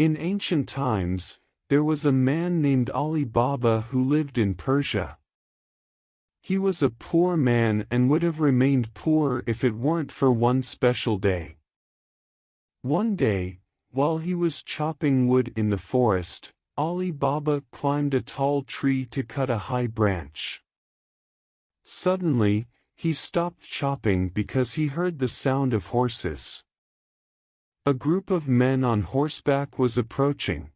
In ancient times, there was a man named Alibaba who lived in Persia. He was a poor man and would have remained poor if it weren't for one special day. One day, while he was chopping wood in the forest, Alibaba climbed a tall tree to cut a high branch. Suddenly, he stopped chopping because he heard the sound of horses. A group of men on horseback was approaching.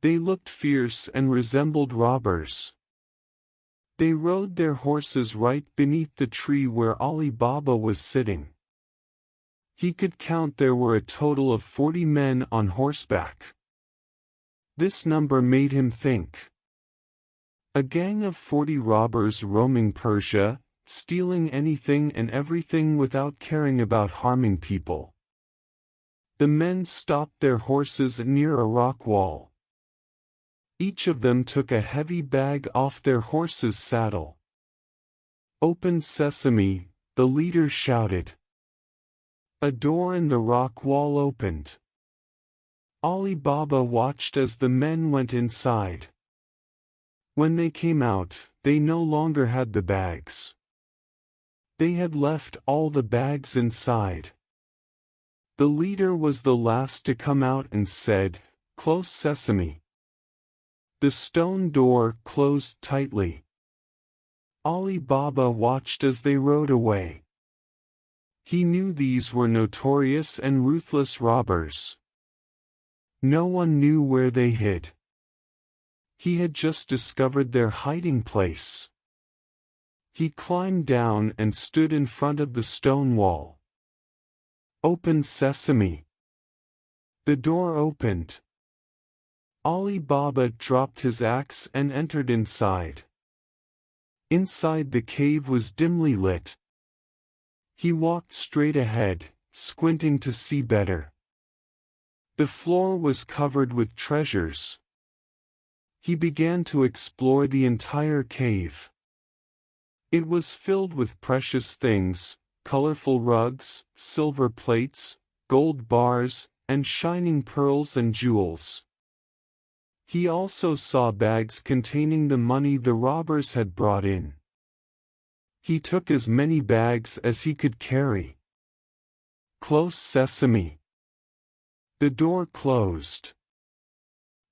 They looked fierce and resembled robbers. They rode their horses right beneath the tree where Alibaba was sitting. He could count there were a total of 40 men on horseback. This number made him think. A gang of 40 robbers roaming Persia, stealing anything and everything without caring about harming people. The men stopped their horses near a rock wall. Each of them took a heavy bag off their horse's saddle. "Open sesame," the leader shouted. A door in the rock wall opened. Alibaba watched as the men went inside. When they came out, they no longer had the bags. They had left all the bags inside. The leader was the last to come out and said, "Close sesame." The stone door closed tightly. Alibaba watched as they rode away. He knew these were notorious and ruthless robbers. No one knew where they hid. He had just discovered their hiding place. He climbed down and stood in front of the stone wall. "Open sesame." The door opened. Alibaba dropped his axe and entered inside. Inside the cave was dimly lit. He walked straight ahead, squinting to see better. The floor was covered with treasures. He began to explore the entire cave. It was filled with precious things, colorful rugs, silver plates, gold bars, and shining pearls and jewels. He also saw bags containing the money the robbers had brought in. He took as many bags as he could carry. "Close sesame." The door closed.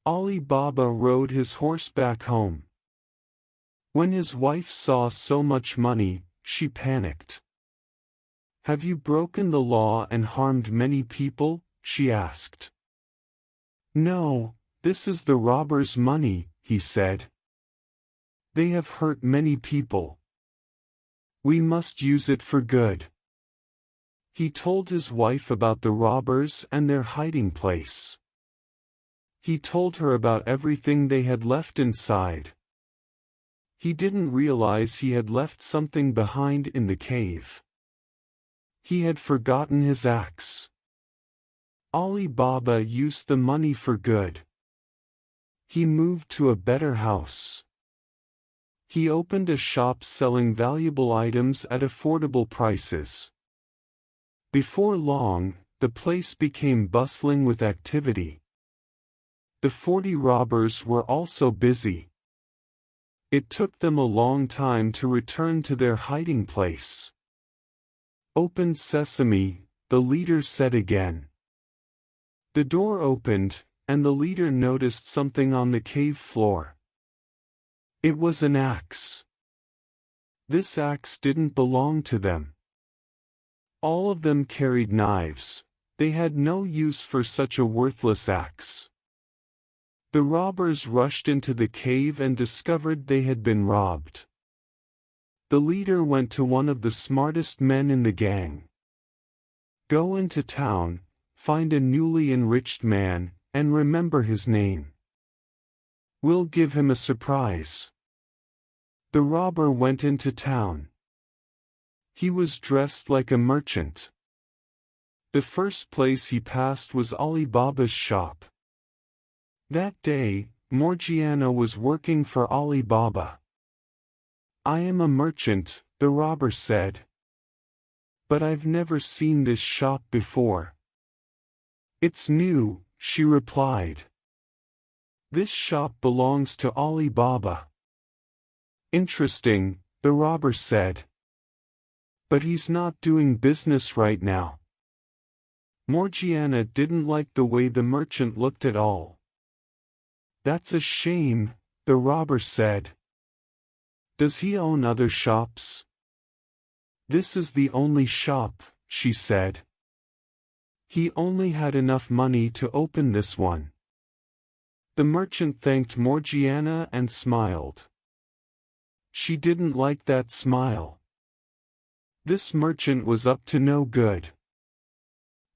Alibaba rode his horse back home. When his wife saw so much money, she panicked. "Have you broken the law and harmed many people?" she asked. "No, this is the robbers' money," he said. "They have hurt many people. We must use it for good." He told his wife about the robbers and their hiding place. He told her about everything they had left inside. He didn't realize he had left something behind in the cave. He had forgotten his axe. Alibaba used the money for good. He moved to a better house. He opened a shop selling valuable items at affordable prices. Before long, the place became bustling with activity. The 40 robbers were also busy. It took them a long time to return to their hiding place. "Open sesame," the leader said again. The door opened, and the leader noticed something on the cave floor. It was an axe. This axe didn't belong to them. All of them carried knives. They had no use for such a worthless axe. The robbers rushed into the cave and discovered they had been robbed. The leader went to one of the smartest men in the gang. "Go into town, find a newly enriched man, and remember his name. We'll give him a surprise." The robber went into town. He was dressed like a merchant. The first place he passed was Alibaba's shop. That day, Morgiana was working for Alibaba. "I am a merchant," the robber said. "But I've never seen this shop before." "It's new," she replied. This shop belongs to Alibaba. Interesting, the robber said. But he's not doing business right now. Morgiana didn't like the way the merchant looked at all. That's a shame, the robber said. Does he own other shops? This is the only shop, she said. He only had enough money to open this one. The merchant thanked Morgiana and smiled. She didn't like that smile. This merchant was up to no good.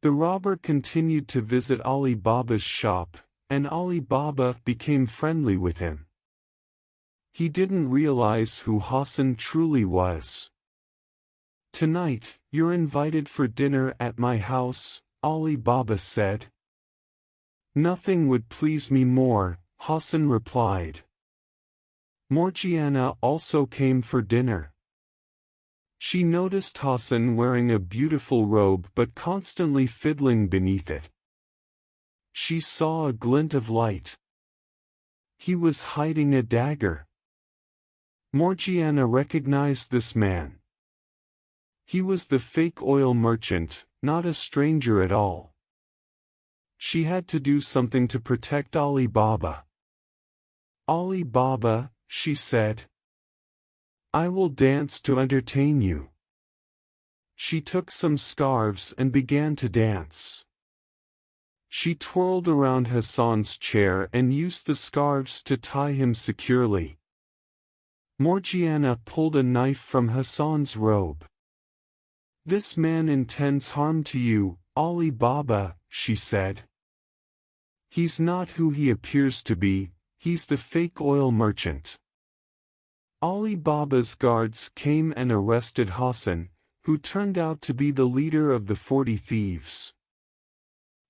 The robber continued to visit Alibaba's shop, and Alibaba became friendly with him. He didn't realize who Hassan truly was. Tonight, you're invited for dinner at my house, Alibaba said. Nothing would please me more, Hassan replied. Morgiana also came for dinner. She noticed Hassan wearing a beautiful robe but constantly fiddling beneath it. She saw a glint of light. He was hiding a dagger. Morgiana recognized this man. He was the fake oil merchant, not a stranger at all. She had to do something to protect Alibaba. Alibaba, she said. I will dance to entertain you. She took some scarves and began to dance. She twirled around Hassan's chair and used the scarves to tie him securely. Morgiana pulled a knife from Hassan's robe. This man intends harm to you, Alibaba, she said. He's not who he appears to be, he's the fake oil merchant. Alibaba's guards came and arrested Hassan, who turned out to be the leader of the 40 thieves.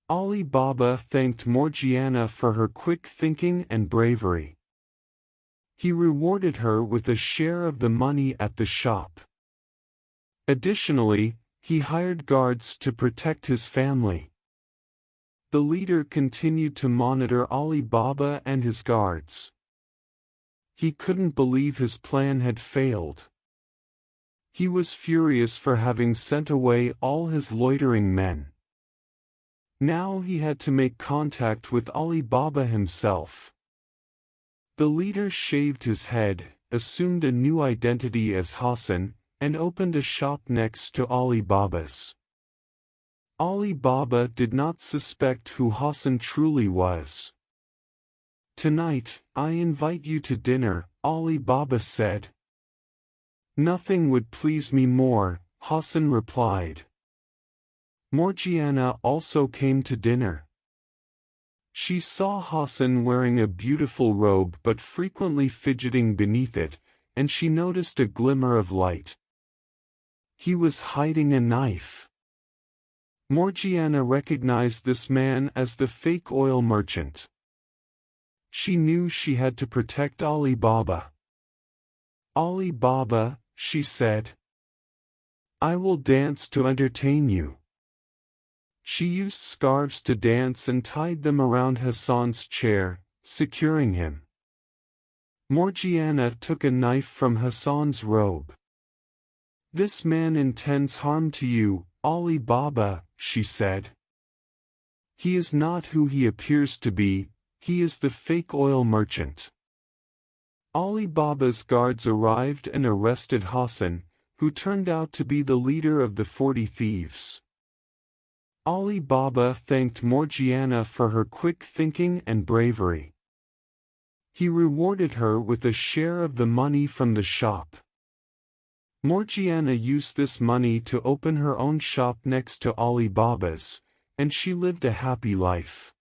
Alibaba thanked Morgiana for her quick thinking and bravery. He rewarded her with a share of the money at the shop. Additionally, he hired guards to protect his family. The leader continued to monitor Alibaba and his guards. He couldn't believe his plan had failed. He was furious for having sent away all his loitering men. Now he had to make contact with Alibaba himself. The leader shaved his head, assumed a new identity as Hassan, and opened a shop next to Alibaba's. Alibaba did not suspect who Hassan truly was. Tonight, I invite you to dinner, Alibaba said. Nothing would please me more, Hassan replied. Morgiana also came to dinner. She saw Hassan wearing a beautiful robe but frequently fidgeting beneath it, and she noticed a glimmer of light. He was hiding a knife. Morgiana recognized this man as the fake oil merchant. She knew she had to protect Alibaba. Alibaba, she said. I will dance to entertain you. She used scarves to dance and tied them around Hassan's chair, securing him. Morgiana took a knife from Hassan's robe. This man intends harm to you, Alibaba, she said. He is not who he appears to be, he is the fake oil merchant. Alibaba's guards arrived and arrested Hassan, who turned out to be the leader of the 40 thieves. Alibaba thanked Morgiana for her quick thinking and bravery. He rewarded her with a share of the money from the shop. Morgiana used this money to open her own shop next to Alibaba's, and she lived a happy life.